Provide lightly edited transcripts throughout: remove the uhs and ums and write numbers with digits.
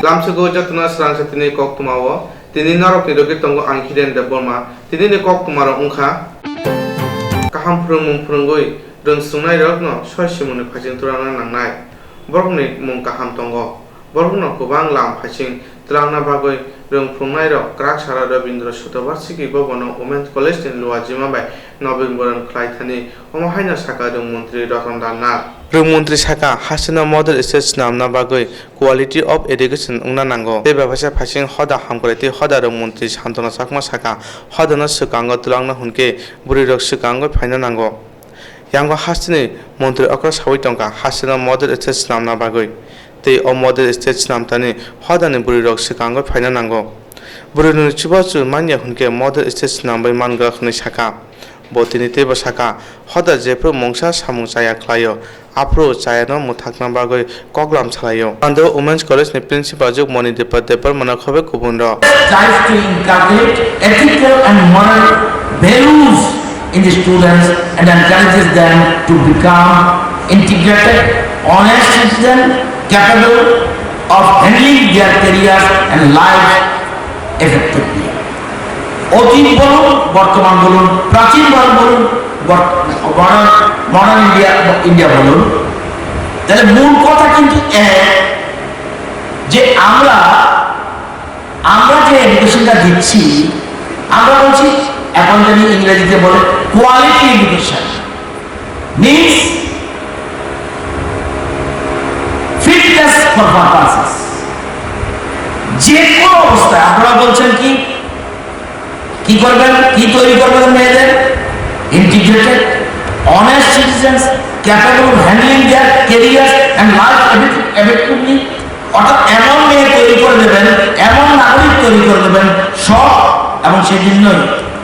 Gamsugo Jatuna Srang Satini Kok Tumawo, Tini Narok Nidoki Tongo Ankiren de Burma, Tini Kok Tumaro Unka, Kaham Prung Prungui, Dun Sunai Rogno, Shoshimuni Pajin Turana Nangai, Borgni Mung Kaham Tongo, Borgno Kubang Lam Paching, Trana Bagoi, Rung Prungairo, Krak Sara Rabindra Shutovarsiki Bobono, Women's College in Luajima by November Klaitani, Omahaina Saka Dung Montri Rotan Dana. Mantri Saka Hasana Model Estates Namna Bagoi, Quality of Education Unanango, Deba Vasha Pashing Hoda Hamkoleti, Hoda Mantri Santona Sakma Saka, Hodana Sukango Tulanga Hunke, Burirok Sukango Pinanango. Yango Hasani, Montri across Hawitonka, Hasana Model Estates Namna Bagoi. They all model estates Namtani, Hodan and Burirok Sukango Pinanango. Burino Chibasu Mania Hunke, Model Estates Number Manga Hunisaka. Botini Teba Saka, Hoda Jepro Mongsha Samusaya Klayo. Apro Chayano Mutakna Bagoi Koglam Salayo. Under Women's College, the principal Juk Moni Depot Manakove Kubundo. Tries to inculcate ethical and moral values in the students and encourages them to become integrated, honest citizens, capable of handling their careers and lives effectively. অতীত বলুন, বর্তমান বলুন, প্রাচীন ভারত বলুন, modern India বলুন, তাহলে মূল কথা কিন্তু যে আমরা যে এডুকেশনটা দিচ্ছি, আমরা বলছি এখন যদি ইংরেজিতে বলে quality education means fitness for purposes. যে কোনো অবস্থায় আপনারা বলছেন কি করবেন, কি তৈরি করবেন মেয়েদের? Integrated, honest citizens, capable of handling their careers and life effectively. অর্থাৎ এমন মেয়ে তৈরি করে দেবেন, এমন নাগরিক তৈরি করে দেবেন সব, এবং সেই জন্যই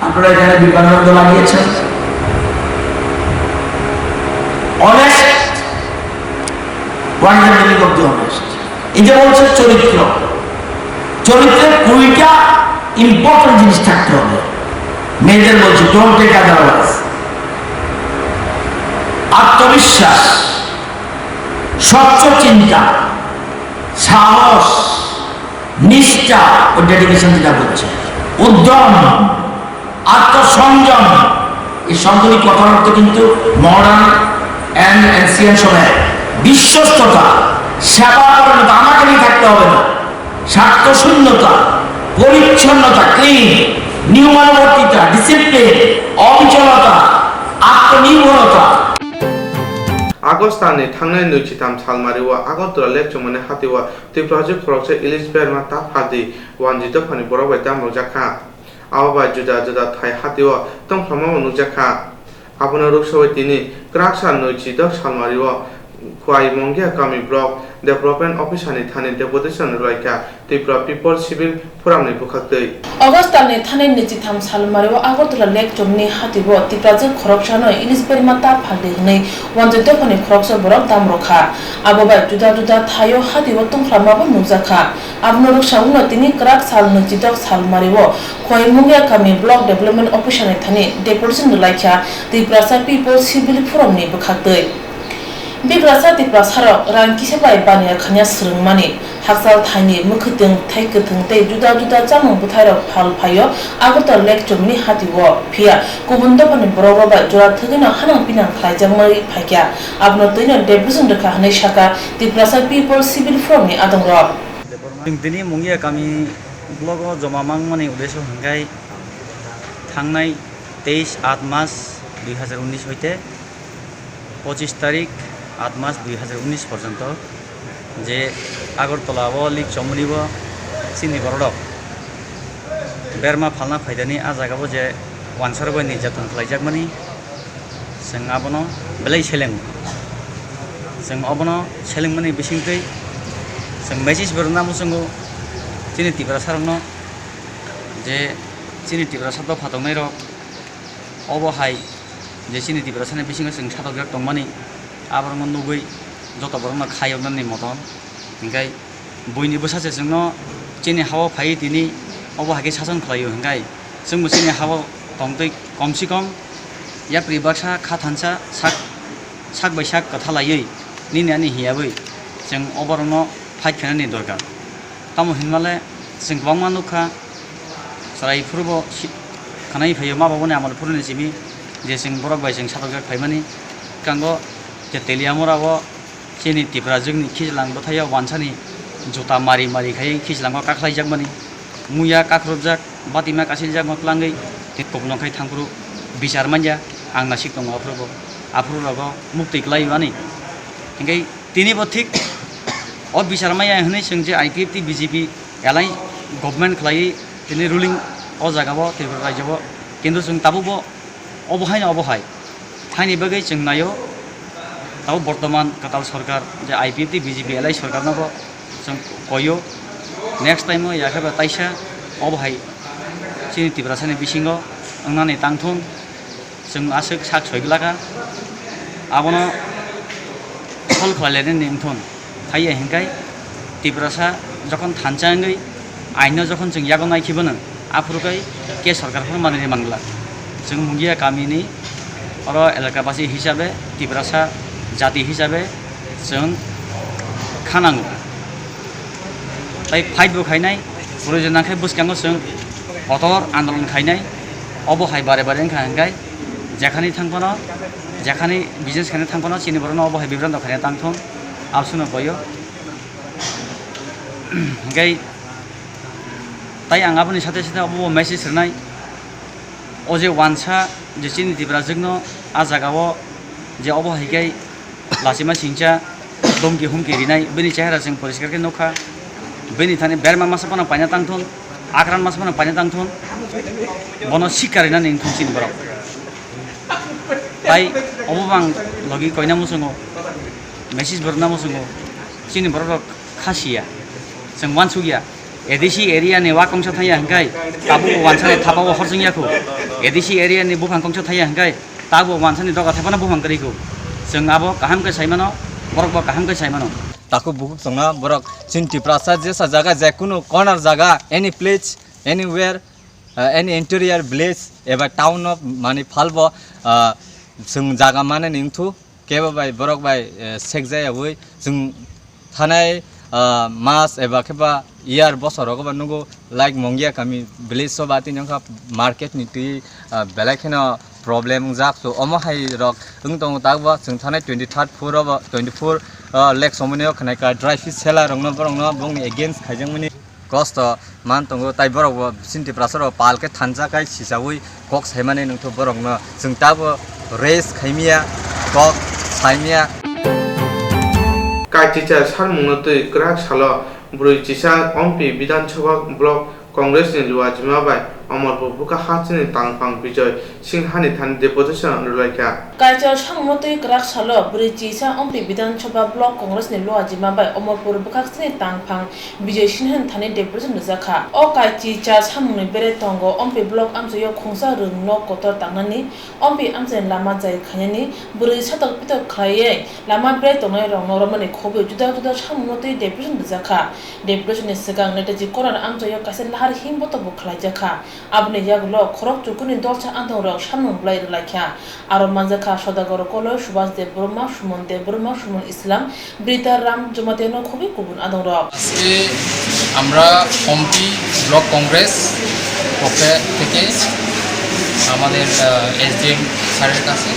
আপনারা এখানে বিবেকানন্দ লাগিয়েছেন। Honest, what is the meaning of the honest? এই যে বলছে চরিত্রের 20টা ইম্পর্টেন্ট জিনিস থাকতে হবে। মেয়েদের বলছি ডোন্ট টেক আদারওয়াইজ। আত্মবিশ্বাস, স্বচ্ছ চিন্তা, সাহস, নিষ্ঠা ও ডেডিকেশন যেটা বলছে, উদ্যম, আত্মসংযম, এই সবগুলি কথার অর্থ কিন্তু মডার্ন অ্যান্ড এনসিয়েন্ট সময়ে বিশ্বস্ততা, সেবাপরায়ণতা, আমাকে নিয়ে থাকতে হবে না, স্বার্থশূন্যতা, পরিচ্ছন্নতা, ক্লিন, নিয়মানুবর্তিতা, ডিসিপ্লিন, অবিচলতা, আত্মনির্ভরতা। Agostani Tangai Nuchitam Salmariwa, Agotra Lectumane Hatiwa, the project for Elizabeth Mata Hadi, one Jitopani Borova Dam Rojaka, Ava Juda Thai Hatiwa, Tom Famo Nujaka, Abuna Ruksawatini, Graxa Nuchidok Salmariwa, Kwai Mongia Kami Block, Development Officer Tani Deputation Roika, the People Civil Puramni Bukate. Augustani Tani Nichitam Salmariwa, Agotra Lectumni Hatiwa, the project corruption, Elizabeth Mata Hadi, one Jitopani Croxa Borok Damroka, Ababa Juda Tayo Hatiwa Tum Flamabo Nuzaka, Abnurushauna Tini Krak Sal Nujidok Salmariwa, Kwai Mongia Kami Block Development Officer Tani, Deputation Roika, the Prasa People Civil Puramni Bukate. Bigrasa di prasaro ranki sebai bani khanya srungmani haksal thani mukhutung thaikutung te juda jamung buthairo phal phayo agota lek chomni hatiwo phia kubunda bani boroba jora thugina hanang pinang khlaijamari phakya abno toino debusun rekha hanai shaka di prasa people civil forum ni adongro dini mungia kami blogo jomamang mani udesho hangai thangnai 23 মাস 2019 হইতে 25 তারিখ 8 মাস 2019 পর্যন্ত যে Agartala leak চমনিব চিনি বরডক বেরমা ফালনা ফাইদানি আ জায়গাবো যে ওয়ানসারবো নির্যাতন খালাইজাকমানি जों आबनो बेलाय सेलें जों अबनो सेलेंमानि बिसिंखै जों मेसेज बरना मुसंगो चिनि तिब्रा सारनो जे चिनि तिब्रा सातो फातंनाय र अबहाय जे चिनि तिब्रा साने बिसिंखै जों सातग्रा दंमानि आबारनो नुबै जत बरनो खायबनानि मतन हिंगाय बयनिबो सासे जोंनो चिनि हावा फाय दिनि अबहायके सासन खालायो हिंगाय जों चिनि हावा दंतै कमसे कम या प्रिबाक्सा खाथानसा साक बैसाक कथा लायै निनानि हियाबै जों अबरनो फाइट खालामनायनि दरकार tamo hinmale sing bangma nukha sarai purbo kanai phayo ma babone amal purni simi je sing borok bai sing satok phaimani kango je teliamora wo chini tipra jungni khijlang bothaya wansani juta mari mari khai khijlang ko kaklai jakmani muya kakrobjak batima kasiljak moklangai tikkoblong khai thangpuru bichar manja angna sikdong aprubo aprurogo mukti klaibani engkai tini bo thik o bichar maya hne singje IPFT BJP elai government khlai tini ruling o jagabo tripura rajyo কিন্তু जों दाबो अबहाय अबहाय थाइनि बागै जों नायो दाबो बर्तमान काताल सरकार जे IPFT BJP ally सरकार नाबो जों कयो नेक्स्ट टाइम याखबा ताइसा अबहाय सिनि तिब्रासानि बिसिङाव अंनानै तांथुन जों आसो साक सयगलाका आबनो फल खलायने नेमथुन थाइया हेंगाय तिब्रासा যখন थानचाङै आइनो যখন जों यागो नायखिबोनो आफुरकै के सरकारफोर मानिनो मांगला जों मुंगिया गामिनि अरो एलाकाबासि हिसाबै तिब्रासा जाति हिसाबै जों खानांगौ ताइ फाइट बुखायनाय प्रयोजनाखै बुसखांगौ जों हतर आन्दोलन खायनाय अबहाय बारे बारे खांगाय जेखानि थांफानो जेखानि बिजनेस खायनो थांफानो सिनि बरनो अबहाय बिब्रान दखायना तांथुम आबसुनो बयो गाय তাই आंहाबोनि साथे साथे अब मेसेज होनाय अजे वानसा जे चिनि तिब्रा जोंनो आ जागावो जे अबहायगाय लासिमा सिंचा दमकि हुमकि रिनाय बेनि चेहरा जों परिष्कारके नखा बेनि थाने बेरमा मासापना पाइना तांथुन आक्रान मासापना पाइना तांथुन बनो सिकारिना निंथुन चिनि बराव ताई अबबां लगी कइना मुसुङो मेसेज बरना मुसुङो चिनि बराव खासिया जों वानसुगिया एडिसि एरिया नि वाकंसा थाया हंगाय ताबु वानसानि थाबाव हरजोंयाखौ एडिसि एरिया नि बुफां कंसा थाया हंगाय ताबु वानसानि दगा थाबाना बुफां करिखौ जों आबो काहामके साइमानो बरकबो काहामके साइमानो ताको बुक संना बरक चिन्ति प्रासाद जैसा जगह जे कुनो कॉर्नर जगह any place anywhere any interior village एबा टाउन ऑफ माने फालबो जों जागा माने निंथु केबा बाय बरक बाय सेक जायावै जों थानाय मास एबा केबा यार बसरको बन्नुगो लाइक मंगिया कमी विलेज सब आती नखा मार्केट नीति बेलाखेना प्रॉब्लम जाखो अमहाय रक उंतंग तागबा जों थानाय 23 फ्लोर अब 24 लेक समनियो खनायका ड्राई फिश सेला रंगनो बरंगनो बुंनि अगेंस्ट खायजंमनि कस्ट मान तंगो ताइ बरक सिन्ति प्रासर पालके थानजाकाय सिसावै कक सायमाने नंथो बरंगनो जों ताबो रेस खायमिया कक सायमिया काइटिचार सारमुंनोतै ग्राहक साल ब्रैजिसा अम्पि विधानसभा ब्लक कांग्रेसनि लुवाजिमा बाय अमरपुर बुका हाचिनि तांफां विजय सिंहानि थानि डेपुटेशन रुलाइका काइचार सारमुंनोतै ग्राहक साल ब्रैजिसा अम्पि विधानसभा ब्लक कांग्रेसनि लुवाजिमा बाय अमरपुर बुका हाचिनि तांफां विजय सिंहानि थानि डेपुटेशन रुजाखा अ काइटिचार सारमुंनि बेरे तंगो अम्पि ब्लक आमजयो खोंसा रोंनो कतर तांनानि अम्पि आमजय लामा जाय खायनि ब्रै सातक पितक खायै लामा बेरे तंनाय रंनरमनि खबे जुदा जुदा सारमुंनोतै डेपुटेशन रुजाखा डेपुटेशननि सिगां नेताजी करन आमजयो कासे लाहार हिमबत बुखलायजाखा आबने यागलो खरक चुकुनि दलसा आंथंरक सामनुं ब्लाय रुलायखा आरो मानजाखा सदागर कलय सुभाष देव ब्रह्मा सुमन इस्लाम ब्रिता राम जमातेनो खबि गुबुन आदंरक আজকে আমরা অম্পি ব্লক কংগ্রেস পক্ষে থেকে আমাদের এসডিএম স্যারের কাছে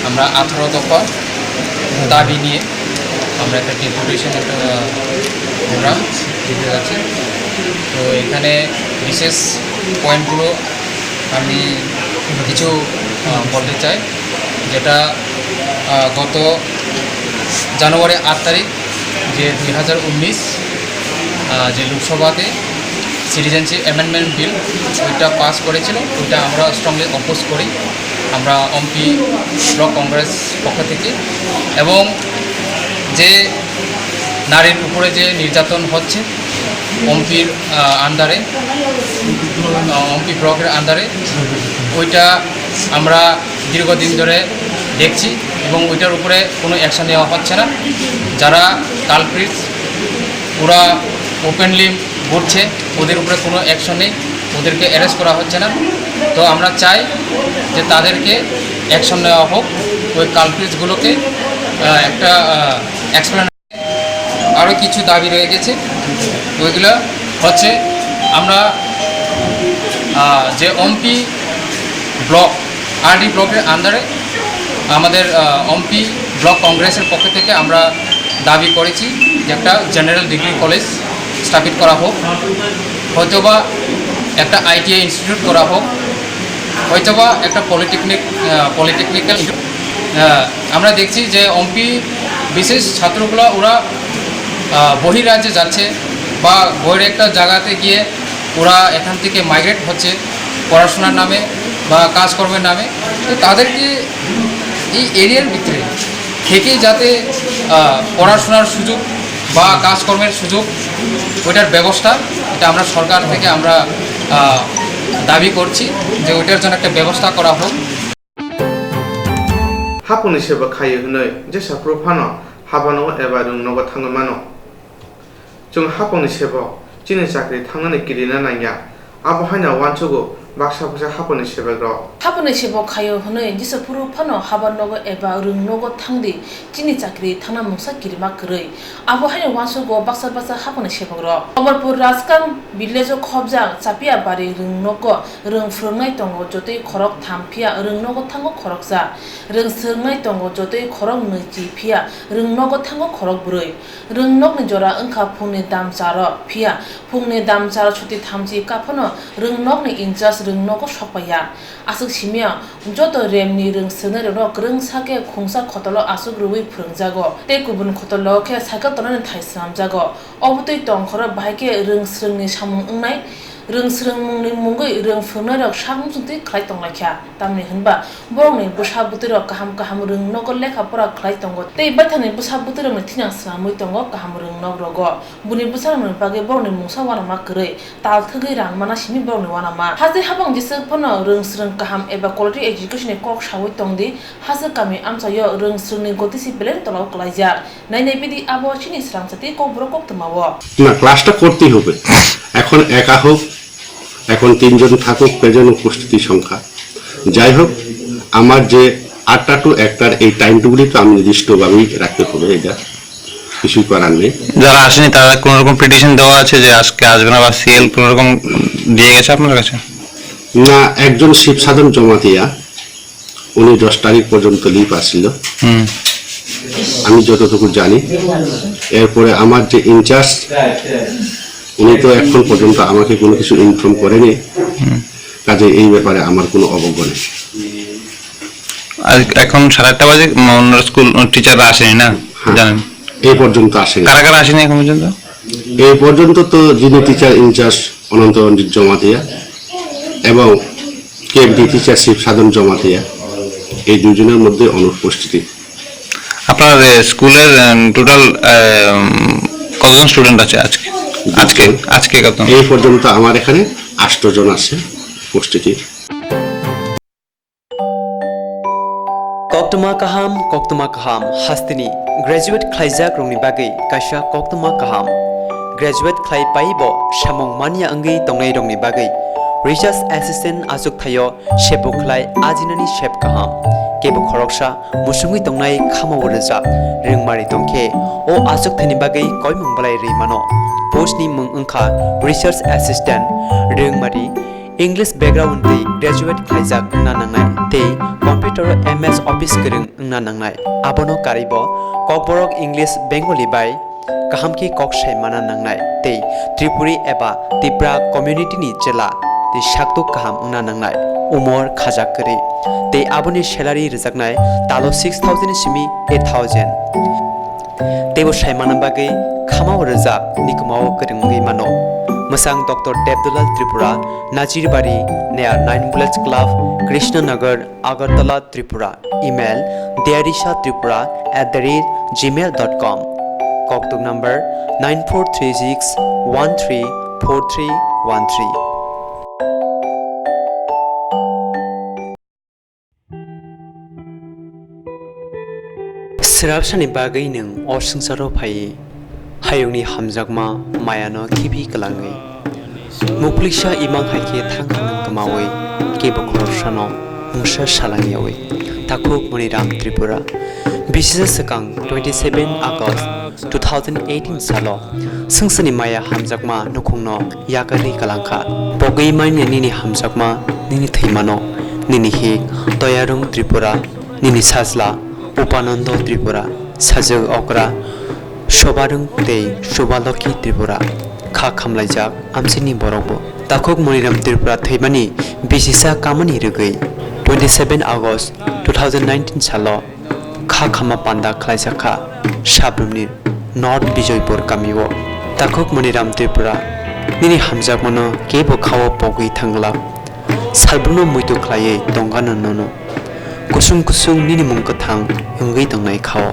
আমরা 18 দফা দাবি নিয়ে আমরা একটা ডেপুটেশন একটা প্রোগ্রাম দিতে যাচ্ছি তো এখানে বিশেষ পয়েন্টগুলো আমি কিছু বলতে চাই যেটা গত জানুয়ারি 8 তারিখ যে 2019 যে লোকসভাতে সিটিজেনশিপ অ্যামেন্ডমেন্ট বিল ওইটা পাস করেছিল ওইটা আমরা স্ট্রংলি অপোজ করি আমরা অম্পি ব্লক কংগ্রেস পক্ষ থেকে এবং যে নারীর উপরে যে নির্যাতন হচ্ছে অম্পির আন্ডারে অম্পি ব্লকের আন্ডারে ওইটা আমরা দীর্ঘদিন ধরে দেখছি এবং ওইটার উপরে কোনো অ্যাকশন নেওয়া হচ্ছে না যারা কালপ্রিটস ওরা ওপেনলি ঘুরছে ওদের উপরে কোনো অ্যাকশন নেই ওদেরকে অ্যারেস্ট করা হচ্ছে না তো আমরা চাই যে তাদেরকে অ্যাকশন নেওয়া হোক ওই কালপ্রিটসগুলোকে একটা এক্সপ্লেন আরও কিছু দাবি রয়ে গেছে ওইগুলো হচ্ছে আমরা যে অম্পি ব্লক আরডি ব্লকের আন্ডারে আমাদের অম্পি ব্লক কংগ্রেসের পক্ষ থেকে আমরা দাবি করেছি যে একটা জেনারেল ডিগ্রি কলেজ স্থাপিত করা হোক, হয়তোবা একটা ITI ইনস্টিটিউট করা হোক, হয়তোবা একটা পলিটেকনিক্যাল। আমরা দেখছি যে অম্পি বিশেষ ছাত্রগুলো ওরা বহিরাজ্যে যাচ্ছে বা বহির একটা জায়গাতে গিয়ে ওরা এখান থেকে মাইগ্রেট হচ্ছে পড়াশোনার নামে বা কাজকর্মের নামে। তো তাদেরকে এই এরিয়ার ভিতরে থেকে যাতে পড়াশোনার সুযোগ বা কাজকর্মের সুযোগ ওইটার ব্যবস্থা, এটা আমরা সরকার থেকে আমরা দাবি করছি যে ওইটার জন্য একটা ব্যবস্থা করা হোক। হাপনি সেবা খাইয়ে হনৈ যে সাপ্রো ফানো হাবানো এবা রুংনগো থাঙ্গো মানো जों हापनि सेबा चिनि चाकरि थांनानै गेलेनो नाया आबहावाया वानसुगो बाक्सा बाक्सा हापनि सेबाग्र हापनि सेबा खायो हनै जिसे पुरु फानो हाबानगो एबा रुंनगो थांदि चिनि चाकरि थाना मुसा किरिमा करै आबहावाया वानसुगो बाक्सा बाक्सा हापनि सेबाग्र अमरपुर राजकाम विलेज खबजा चापिया बारि रुंनगो रुंफ्रुंनाय दंगो जतै खरक थामफिया रुंनगो थांगो खरकजा रुंसोंनाय दंगो जतै खरक नैजिफिया रुंनगो थांगो खरक ब्रै रुंनगनि जरा ओंखा फुंनि दाम जारो फिया फुंनि दाम जारो छुटि थामजि काफनो रुंनगनि इंजास रुंनगो सपाया आसुक सिमिया जत रेमनि रुंसोनो रो ग्रों साके खुंसा खतलो आसुक रुबै फोरोंजागो ते गुबुन खतलो के साइकेल तनानै थाइस्रामजागो अबतै तंखर बाहायके रुंस्रोंनि सामुं ओंनाय रोंस्रोंनि मुंगै रोंफोंनाय सामुंजोंथै खालाय तंलायखा तामनि होनबा बरंनि बोसा बुतिर गाहाम गाहाम रोंनगो लेखाफोरा खालाय तंगो ते बायथानि बोसा बुतिरनि थिनां स्रामै तंगो गाहाम रोंनगरगो बुनि बोसारनि बागै बरंनि मुंसा वानामा करै ताल थगै रानमाना सिमि बरंनि वानामा हाजे हाबां जिसे फनो रोंस्रों गाहाम एबा क्वालिटी एजुकेशननि कक सावै तंदि हाजे गामि आमसायो रोंस्रोंनि गतिसि बेलेन तलाव कलायजा नायनाय बिदि आबहावानि स्रांसाति कब्र कक्तमावो না ক্লাসটা করতেই হবে এখন একা হোক এখন তিনজন থাকুক প্রেজেন্ট উপস্থিতি সংখ্যা যাই হোক আমার যে 8টা টু 1টার এই টাইমটুকুলি তো আমি নির্দিষ্টভাবেই রাখতে হবে এটা কিছুই করার নেই যারা আসেনি তারা কোনো রকম পিটিশন দেওয়া আছে যে আজকে আসবে না বা সিএল কোনো রকম দিয়ে গেছে আপনার কাছে না একজন শিব সাধন জমাতিয়া উনি 10 তারিখ পর্যন্ত লিভ আসছিল আমি যতটুকু জানি এরপরে আমার যে ইনচার্জ উনি তো এখন পর্যন্ত আমাকে কোনো কিছু ইনফর্ম করেনি কাজে এই ব্যাপারে আমার কোনো অবজ্ঞা নেই এখন 8:30 বাজে অন্য স্কুল টিচাররা আসেনি না জানেন এই পর্যন্ত আসেনি কারা কারা আসেনি এখন পর্যন্ত এই পর্যন্ত তো যিনি টিচার ইনচার্জ অনন্ত রঞ্জিত জমাতিয়া এবং কেএমটি টিচার শিব সাধন জমাতিয়া এই দুজনের মধ্যে অনুপস্থিতি আপনার স্কুলের টোটাল কতজন স্টুডেন্ট আছে আজকে আজকে আজকে কত এই পর্যন্ত আমার এখানে 8 জন আছে উপস্থিতি Koktoma kaham hastini graduate khlaijak rongni bagai kaisa koktoma kaham graduate khlai paibo samong mania angai tongnai rongni bagai research assistant azuk thayo shebo khlai ajinani shep kaham kebo khoroksa musungui tongnai khamaw reja ringmari tongkhe o azuk thani bagai koimung balai rimano post ni mung angkha research assistant ringmari English background tei graduate khlaijak nanangnai tei computer MS office kereng nanangnai abono karibo kokborok English Bengali bai kahamki koksai mana nangnai tei Tripuri eba Tipra community ni jela tei shakto kaham nanangnai umor khajak kari tei aboni salary rejaknai talo 6000 simi 8000 tebo saimana bagai khamao rejak nikumao kerengui mano Masang Dr. Debdulal Tripura, Najiribari, near 9 Bullets Club, Krishnanagar, Agartala, Tripura. Email diarishatripura@gmail.com. Koktuk number 9436134313. Serapsani bagai nung osungsaro phai. Hayungni hamjakma mayano kibi kalangai muklisha imang haike thangkhanang kamawi kebo khoroshano mungsa salangiawi takuk moniram tripura Bisisa sekang 27 August 2018 salo sengsani maya hamjakma nukungno yakari kalangka pogai manya nini hamjakma nini theimano nini hi toyarung Tripura nini sajla Upanando Tripura sajag okra shobarung tei shobaloki Tripura kha khamlaijak amsini borokbo takok moniram Tripura theimani bisisa kamani rugai 27 August 2019 salo kha khama panda khlaisakha shabrumni North Bijoypur kamiwo takok moniram Tripura nini hamjak mono kebo khawo pogui thangla salbruno muitu khlaiye tongana nono kusung kusung nini mungkathang hungei tongnai khawo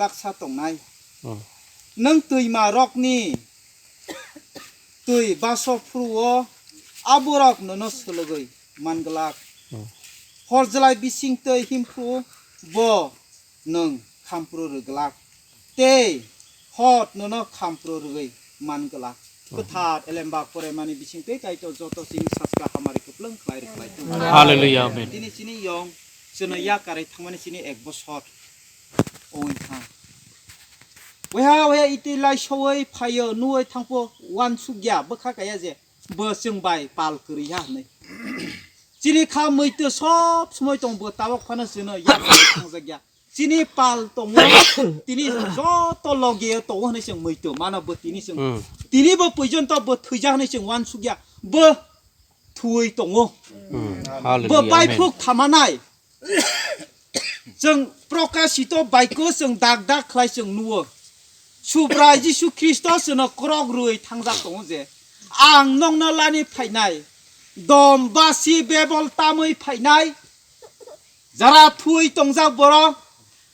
baksa tongnai nang tui ma rok ni tui baso fruo aborok nono sulogoi manglak horjalai bising tei himpru bo nang khampro ruglak te hot nono khampro rugoi manglak kothat elemba pore mani bising tei kai to joto sing saska hamari kupleng klai klai hallelujah amen dini sini yong sono ya kare thangmani sini ek bosor oin ha weha iti lai shoi phayo nuoi thangpo wan sugya bokha kaya je bo singbai pal kuri ha nei chini kha moito sob smoi tong bo tawak phana sono ya thangjakya চিনি পাল দङ তিনি যত লগে দङ होनै जों मैतो मानबो तिनिबो पर्यन्त बो थैजा होनै जों वान सुगिया बो थुयै दङ बो बायफुक थामानाय जों प्रकाशित बाइकखौ जों दाग दाग खालाय जों नुयो सुब्रा जिसु ख्रिस्टस नो क्रग रुयै थांजा दङ जे आं नंना लानि फायनाय दम बासि बेबल तामै फायनाय जारा थुयै दंजा बर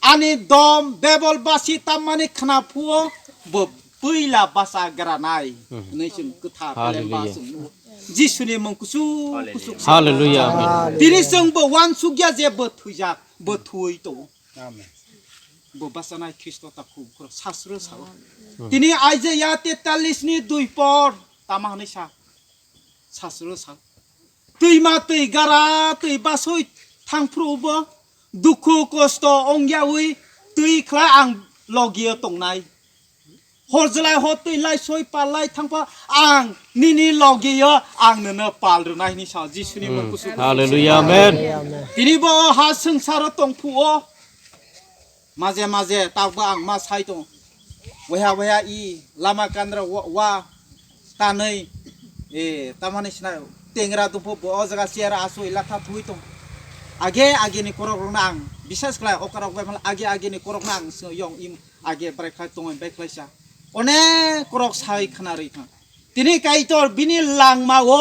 आनि दम बेबल बासि तामानि खाना फुओ बो बैला बासा गरानाय नै जों गोथा लेम्बा जों जिसुनि मुंखौ कुसुक हालेलुया दिनै जोंबो वान सुगिया जेबो थैजा बो थुयै दङ बो बासानाय ख्रिस्ट ताखौ सास्रो साव दिनै आइजाया 43 नि 2 पर तामा हनै सा सास्रो साव दैमा दै गारा दै बासै थांफ्रोबो दुखु खस्थ अंगियावै दै खला आं लगियो दंनाय हरजलाय हतैलाय सय पालाय थांफा आं निनि लगियो आं नोनो पालरुनायनि सा जिसुनि मुंखौ हालेलुया आमेन दिनैबो हा संसार दंफुओ माजे माजे ताबो आं मा साइ दं वया वया इ लामा कान्द्रा वा तानै ए तामाने सिना टेंग्रा दुफो बो जगा सियार आसो इलाका थुइ दं आगे आगे नि करक रंना आं बिसास खलाय अकारक बाय आगे आगे नि करक ना आं यं इम आगे ब्रेखाय दं बाय खलायसा अने करक साइ खनारै था तिनि काइतर बिनि लांमाओ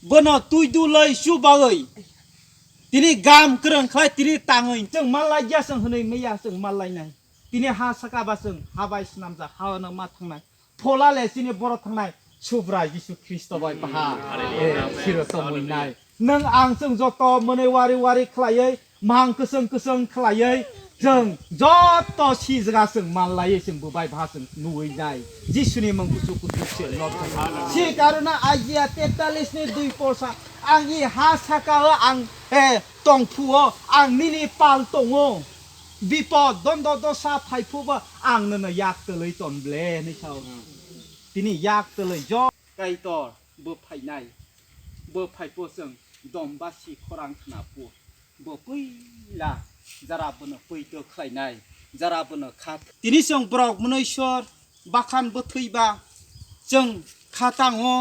बनो तुइदुलै सुबागै तिनि गाम करन खलाय तिनि ताङै जों मालाया जों हनै मैया जों मालायनाय तिनि हा साकाबा जों हाबाय स्नामजा हानो मा थांनाय फला लेसिनि बर थांनाय सुब्रा जिसु ख्रिस्ट बाय बाहा सिरस मोननाय नों आं जों जत मनै वारि वारि खलायै मां कसं कसं खलायै जों जत सिजगा जों मालायै जों बुबाय बाहा जों नुयैनाय जिसुनि मुंखौ कुसुकसे लट सि कारना आजिया 43 नि 2 परसा आंनि हा साका आं तंफुओ आं निनि पाल दङो बिपद दन्द दसा फाइफुबो आं नोनो याक तलै तनब्ले नै साव तिनि याक तलै ज काइतर बो फाइनाय बो फाइफो जों दमबासि खरां खनापु बो पैला जारा बनो पैतो खलायनाय जारा बनो खात तिनि जों ब्रक मनेश्वर बाखान बो थैबा जों खाताङो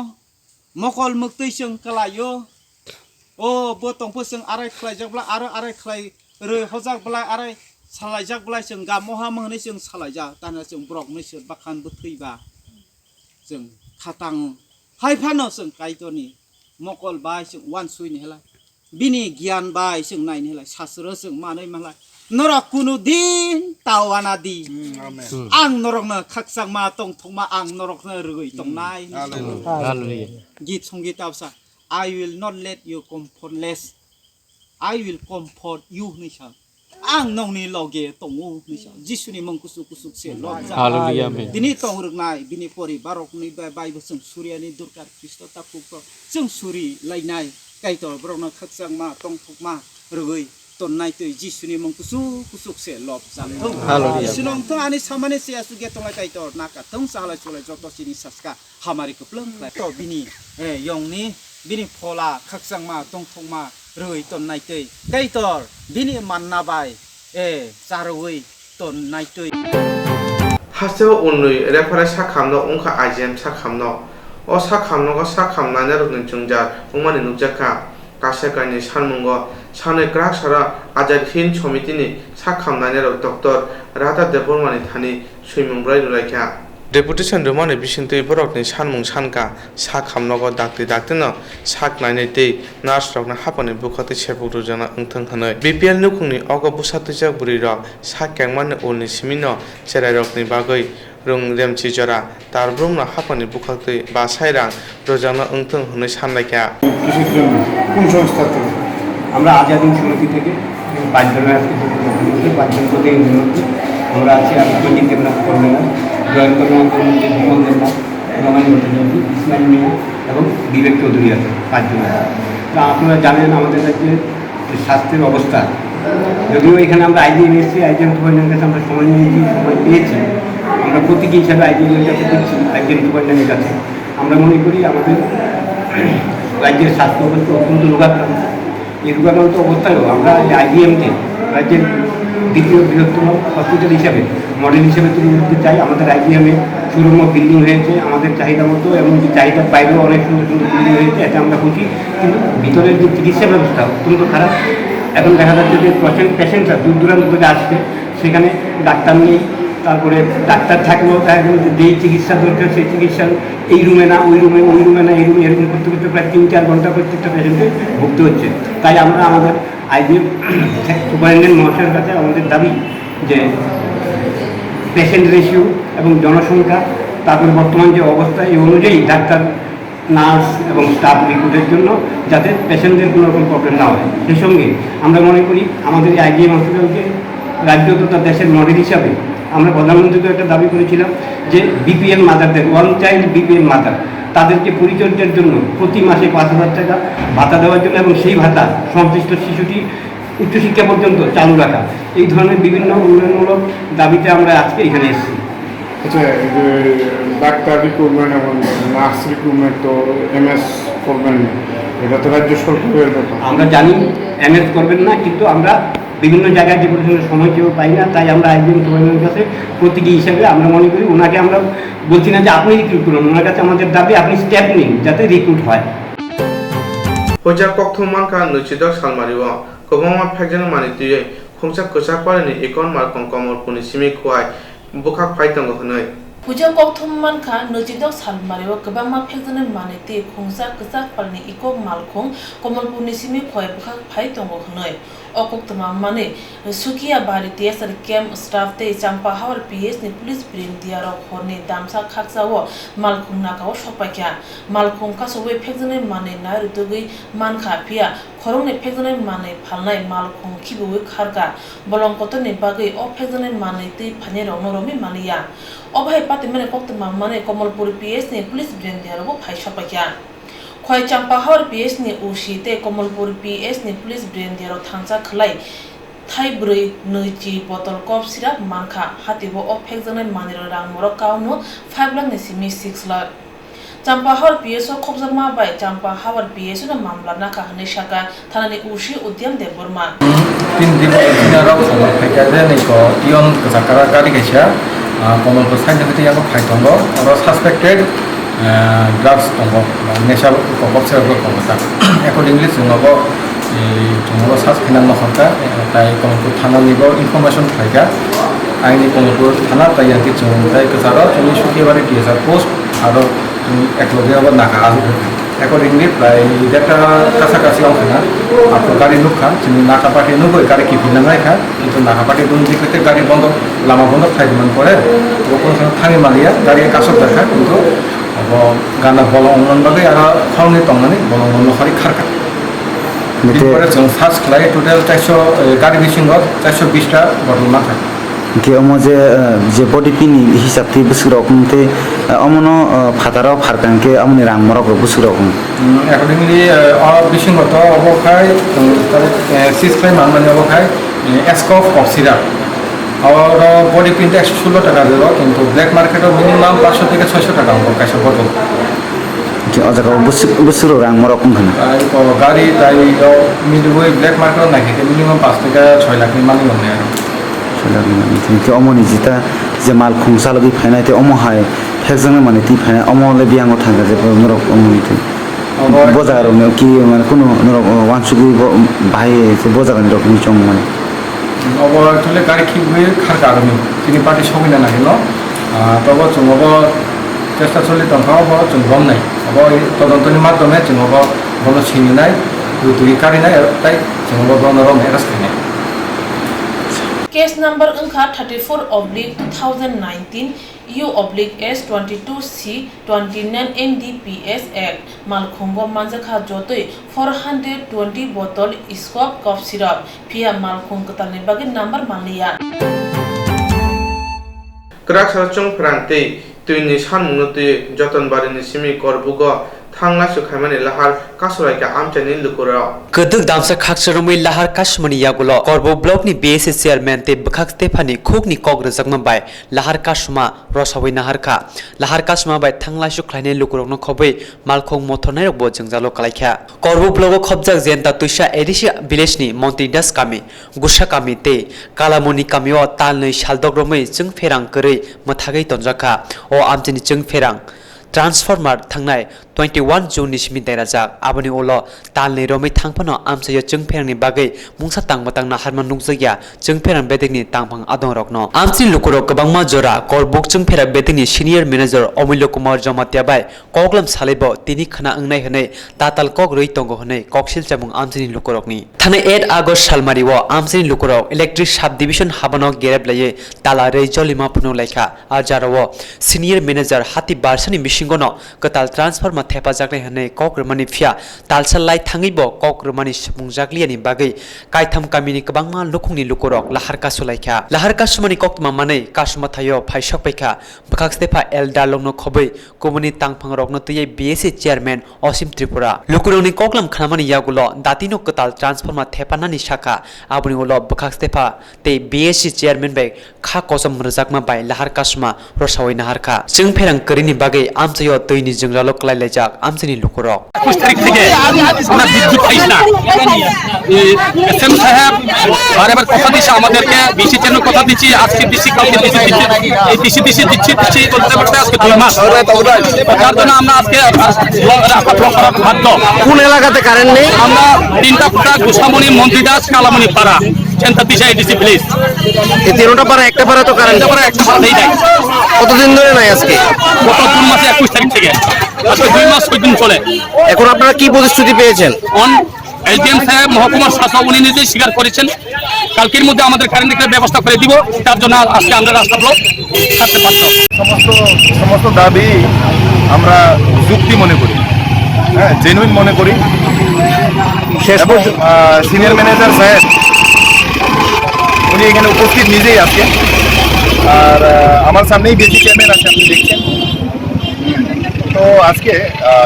मकल मुक्तै जों कलायो ओ बो तंफो जों आराय खलायजाब्ला आरो आराय खलाय रे हजाकब्ला आराय सालायजाकब्ला जों गामहा महनै जों सालायजा दाना जों ब्रक मनेश्वर बाखान बो थैबा जों खाताङो हायफानो जों काइतनि मकल बाय जों वान सुइनि हेला बिनि गियान बाय जों नायनि हेला सास्रो जों मानै माला नरक कुनु दिन तावाना दि आं नरकनो खाकसां मा तंग थंमा आं नरकनो रुगै तंनाय हालेलुया गीत संगीत आवसा I will not let you comfortless I will comfort you निसा आं नौनि लगे तंगु निसा जिसुनि मुंखौ कुसुकसे लट हालेलुया दिनै तंरनाय बिनि परिबारकनि बायबो जों सूर्यनि दुर्गा ख्रिस्ट ताखौ जों सुरि लायनाय काइतर ब्रनो खाकसां मा तंग थंमा रुगै तन्नाय तै जिसुनि मुंखौ कुसुकसे लट जाथों हालेलुया जिसुनं तो आनि सामाने से सुगे तंलाय काइतर नाका तंग सालाय सलाय जत सिनि सासका हामारि कप्लं तो बिनि यंनि बिनि फला खाकसां मा तंग थंमा रुगै तन्नाय तै काइतर बिनि माननाबाय जारवै तन्नाय तै हासेव उननुय रेफारे साखामनो उनखा आइजेम साखामनो अ साखामनो साखामनानै रुगन चुंजा उमानि नुजाखा कासेकानि सानमुंगो सानै क्राक सारा आजाद हिन्द समितिनि साखामनानै डक्टर राधा देबबर्मानि थानि सुइमुंब्राय रुलायखा डेपुटेशन रुमानि बिसिन्थै बरकनि सानमुं सानका साखामनगो दाक्ति दाक्तिनो साखनायनि दै नार्स रकना हापानि बुखाति सेबुक रुजना ओंथों हनै बिपिएल नुखुंनि अग बुसातैजा बुरि रक साख्यांमानि उलनि सिमिनो चेराय रकनि बागै रुं रेमचि जरा तारब्रुमना हापानि बुखाति बासायरां रुजना ओंथों हनै सानलायखा কোন সংস্থা থেকে আমরা আজাদিন সমিতি থেকে পাঁচজনের পাঁচজন প্রতি আমরা আছি আমি প্রদীপ দেবনাথ করবেন জয়ন্ত ভীমন দেবনাথ রমানী ভট্টাচার্য ইসমাইল মিয়া এবং বিবেক চৌধুরী আছে পাঁচজন তা আপনারা জানেন আমাদের রাজ্যে স্বাস্থ্যের অবস্থা যদিও এখানে আমরা আইজিএম এসেছি আইজিএম সুপারিনটেন্ডেন্টের কাছে আমরা সময় নিয়েছি সময় পেয়েছি আমরা প্রতীকী হিসাবে আইজিএমের কাছে দিচ্ছি আইজিএম সুপারিনটেন্ডেন্টের কাছে আমরা মনে করি আমাদের রাজ্যের স্বাস্থ্য অবস্থা অত্যন্ত রোগাক্রান্ত এই রোগাক্রান্ত অবস্থায়ও আমরা আইজিএমকে রাজ্যের দ্বিতীয় বৃহত্তম হসপিটাল হিসাবে মডেল হিসেবে তুলে ধরতে চাই। আমাদের আইজিএমে সুরম্য বিল্ডিং হয়েছে আমাদের চাহিদা মতো, এবং চাহিদার বাইরেও অনেক সুন্দর সুন্দর বিল্ডিং হয়েছে, এতে আমরা খুশি। কিন্তু ভিতরের যে চিকিৎসা ব্যবস্থা অত্যন্ত খারাপ। এখন দেখা যাচ্ছে যে পেশেন্টরা দূর দূরান্ত থেকে আসছে, সেখানে ডাক্তার নেই, তারপরে ডাক্তার থাকলেও দেখা গেল যে যেই চিকিৎসা দরকার সেই চিকিৎসা এই রুমে না ওই রুমে, ওই রুমে না এই রুমে, এরকম করতে করতে প্রায় 3-4 ঘন্টা প্রত্যেকটা পেশেন্টকে ভুগতে হচ্ছে। তাই আমরা আমাদের আইজিএম সুপারিনটেন্ডেন্ট মহাশয়ের কাছে আমাদের দাবি যে পেশেন্ট রেশিও এবং জনসংখ্যা, তারপরে বর্তমান যে অবস্থা এই অনুযায়ী ডাক্তার, নার্স এবং স্টাফ রিক্রুটের জন্য যাতে পেশেন্টদের কোনো রকম প্রবলেম না হয়। সেই সঙ্গে আমরা মনে করি আমাদের এই আইজিএম হসপিটালকে রাজ্য তথা দেশের মডেল হিসাবে আমরা প্রধানমন্ত্রীকে একটা দাবি করেছিলাম যে বিপিএল মাদারদের, ওয়ান চাইল্ড বিপিএল মাদার, তাদেরকে পরিচর্যার জন্য প্রতি মাসে 5,000 টাকা ভাতা দেওয়ার জন্য, এবং সেই ভাতা সংশ্লিষ্ট শিশুটি উচ্চশিক্ষা পর্যন্ত চালু রাখা। এই ধরনের বিভিন্ন উন্নয়নমূলক দাবিতে আমরা আজকে এখানে এসেছি। আচ্ছা, ডাক্তার রিক্রুটমেন্ট এবং নার্স রিক্রুটমেন্ট তো এমএস করবেন না, এটা তো রাজ্য সরকারের ব্যাপার। আমরা জানি এমএস করবেন না, কিন্তু আমরা বিভিন্ন জায়গায় যে পর্যন্ত সময় কেউ পাই না, তাই আমরা আইজিএম সুপারিনটেন্ডেন্টের কাছে প্রতীকী হিসাবে আমরা মনে করি ওনাকে আমরা বলছি না যে আপনি রিক্রুট করুন, ওনার কাছে আমাদের দাবি আপনি স্টেপ নিন যাতে রিক্রুট হয়। হইজা কক্থম মানকা নৈচিদ সালমারিও কবমা ফেকজেন মানিতিয়ে খংসা কোসা পারেনি একন মারকং কমরপুনি Simi Khowai বুখাক ফাইতঙ্গ হনৈ Puja Kokthum Manka, Nojidok Salmario, Kabama Pexan Maniti, Kungsa, Kazak Palni, Iko Malkong, Komal Punisimi, Koi, Python of Noi, Okoktama Mane, Sukia Bari, Tias, Kem, Staff Day, Champa, Howard PS, the police bring Diaro, Horne, Damsa, Kaksawa, Malkung Naka, Shopaka, Malkong Kasaway, Pexan Mane, Narutugi, Manka Pia, Korone Pexan Mane, Palnai, Malkong, Kibu, Karga, Bolonkoton, Bagay, or Pexan Maniti, Panero, Noromi, Mania. অভাই পাতে মানে কত মানে Kamalpur PS নে police brain দিয়ারবো phi সপাকিয়া খয় Champa হাওর PS নে উশিতে Kamalpur PS নে police brain দিয়ারো থাংসা খলাই থাই ব্রৈ নৈচি bottle কপ syrup মানখা হাতিবো অফেক জানাই মানির রাং মরক কাউনো 5 লাখ নে সিমি 6 লাখ চাম্পা হাওর PS O খবজামা by Champa Haor PS ও মামলা নাকা হনে শাকা থানানি উশি উদ্যম দেববর্মা 3 दिन दिनाराव खबर फैखादे नैको इयन गजाकारा गारि गैसा कमलपुर साइन्टिफिक याबो फाइथंगो आरो सस्पेक्टेड ड्राग्स दंगो नेशा कबसेरबो कमता एकॉर्डिंगली जोंगो जोंगो सास खिनान नखरता ताइ कमलपुर थाना निबो इनफरमेशन फाइगा आइनि कमलपुर थाना ताइयाति जोंगाय गजारा जोंनि सुकिबारि टिएसआर पोस्ट आरो एकलगे नाका आरो accordingly प्राय डेटा कासाकासि आंखना आपको गाड़ी नुखा जोंनि नाका पार्टी नुगै गाड़ी कि बिनायखा किन्तु नाका पार्टी दुन दिखते गाड़ी बंद लामा बंद फाइदमान परे ओखन थाङि मालिया गाड़ी कासब देखा किन्तु अब गाना बल अनन बागै आरो खावनि तंनानै बल अनन नखरि खारका बिपरे जों फार्स्ट क्लाय टोटल 400 गाड़ी बिसिंग 420 टा बटल माखा के अमो जे बडी पिनि हिसाबति बुसुराव कुमते अमनो फाताराव फारकांके अमनि रां मरक बुसुराव कुम accordingly बिसिंग तो अबखाय सिस क्लाय मानमानि अबखाय एस्कॉफ ऑफ सिराप और बडी पिन 116 টাকা দেব কিন্তু ব্ল্যাক মার্কেটে মিনিমাম 500 থেকে 600 টাকা হবে কাছে বটল के अजगा बुसुराव रां मरक कुम हना गाड़ी ताई मिडवे ब्लैक मार्केट नाखे मिनिमाम 5 থেকে 6 लाख नि मानि होने आरो के अमनि जिता जे माल खुंसा लगे फाइनाय ते अमो हाय फेजन माने ती फाइनाय अमो ले बियांगो थांगा जे नरक अमनि ते बजार में कि माने कोनो नरक वानसुगु भाई से बजार नि रकम चंग माने अब चले गाड़ी की हुए खारका आरो तिनि पार्टी सबिना नाहे न तब जोंबो চেষ্টা চলি তংখাও जों गमनाय अब तदन्तनि माध्यमे जों गम सिनिनाय दुइ कारिनाय ताइ जों गनरम एरेस्ट खानाय Case number Unka 34/2019 U/S22C 29 NDPS Act Malkhongo Manjaka Jotoi 420 bottle Iskop cough syrup Pia Malkhong Katalni Bagin number Mania Krak Sarchong Prante Tuini San Munuti Joton Barini Simi Korbugo थांलासो खायमानि लाहार कासरायका आमचानि लुकुराव Keduk damsa khaksaramui lahar kashmani yagulo Korbo blok ni BSC chairman te Bakhak Stefani khuk ni kog rejakma bai lahar kashma rosawai nahar kha lahar kashma bai thanglai su khlaine lukurok no khobai malkhong mothonai rok bo jengjalo kalaikha Korbo blok khobjak jenta tuisa edisi village ni Monti Das kami Gusha kami te Kalamoni kami o talnoi saldok romai jeng ferang korei mathagai tonjaka o amchini jeng ferang Transformer thangnai 21 June ni simi dairajak aboni olo talni romai thangpano amsayo jengpherang ni bagai mungsa tangbatang na harman nungjakya jengpherang bedek ni tangphang adong rokno amchi lukurok kabangma jora korbuk jengphera bedek ni senior manager Omilyo Kumar Jamatia bai koklam salebo tini khana angnai hne tatal kok roi tongo hne koksil chamung amchi lukurok ni thane 8 August salmari wo amchi lukurok electric sub division habano gerab laye tala rei jolima phuno laikha ajarawo senior manager hati barsani mishingono katal transformer thepa jakle hne kokrmani phia talsal lai thangibo kokrmani smungjakli ani bagai kaitham kamini kabangma lukungni lukurok lahar kasulaikha lahar kasumani koktma manei kasuma thayo phaisok paikha Bakhak Stefa Eldar longno khobai komuni tangphang rokno tuyai BSC chairman Osim Tripura lukuroni koklam khamani yagulo datino katal transformer thepanani shakha abuni ulo Bakhak Stefa te BSC chairman bai kha kosam rjakma bai lahar kasuma rosawai nahar kha jengpherang korini bagai amchayo toini jengralo klai jak amchini lukurok 21 তারিখ থেকে আমরা বিদ্যুৎ পাইছি না SM সাহেব বারবার কথা দিচ্ছে আমাদেরকে বিসি চেন কথা দিচ্ছি আজকে দিচ্ছি কালকে দিচ্ছি এই দিচ্ছি দিচ্ছি বলতে বলতে আজকে 2 মাস তার জন্য আমরা আজকে ব্লক করা বাধ্য কোন এলাকাতে কারেন্ট নেই আমরা তিনটা ফুটা গোসামণি মন্ত্রীদাস কালামণি পাড়া সেন্টার দিশা এডিসি প্লিজ এই তিনটা পাড়া একটা পাড়া তো কারেন্ট একটা পাড়া দেই নাই কতদিন ধরে নাই আজকে গত জুন মাসে 21 তারিখ থেকে আজকে 2 মাস কয়দিন চলে এখন আপনারা কি প্রতিশ্রুতি পেয়েছেন এসডিএম সাহেব মহকুমার শাসক উনি নিজেই স্বীকার করেছেন কালকের মধ্যে আমাদের কারেন্টের ব্যবস্থা করে দিব তার জন্য আজকে আমরা রাস্তা ব্লক করতে পারছি সমস্ত দাবি আমরা যুক্তি মনে করি হ্যাঁ জেনুইন মনে করি শেষ সিনিয়র ম্যানেজার সাহেব উনি এখানে উপস্থিত নিজেই আছেন আর আমার সামনেই বেসি চেয়ারম্যান আছে আপনি দেখছেন তো আজকে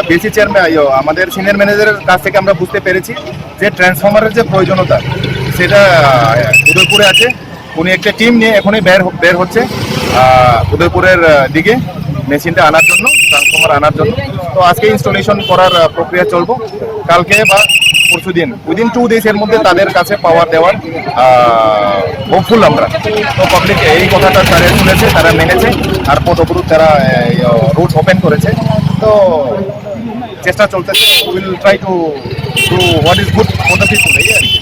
বেসি চেয়ারম্যান আমাদের সিনিয়র ম্যানেজারের কাছ থেকে আমরা বুঝতে পেরেছি যে ট্রান্সফরমারের যে প্রয়োজনীয়তা সেটা উদয়পুরে আছে উনি একটা টিম নিয়ে এখনই বের হচ্ছে উদয়পুরের দিকে মেশিনটা আনার জন্য ট্রান্সফরমার আনার জন্য তো আজকে ইনস্টলেশন করার প্রক্রিয়া চলবো কালকে বা পরশু দিন উইদিন 2 days এর মধ্যে তাদের কাছে পাওয়ার দেওয়ার হোপফুল আমরা তো পাবলিক এই কথাটা তারা শুনেছে তারা মেনেছে আর পথ অবরোধ তারা রোড ওপেন করেছে তো চেষ্টা চলতেছে will try to do what is good for the people এই আর কি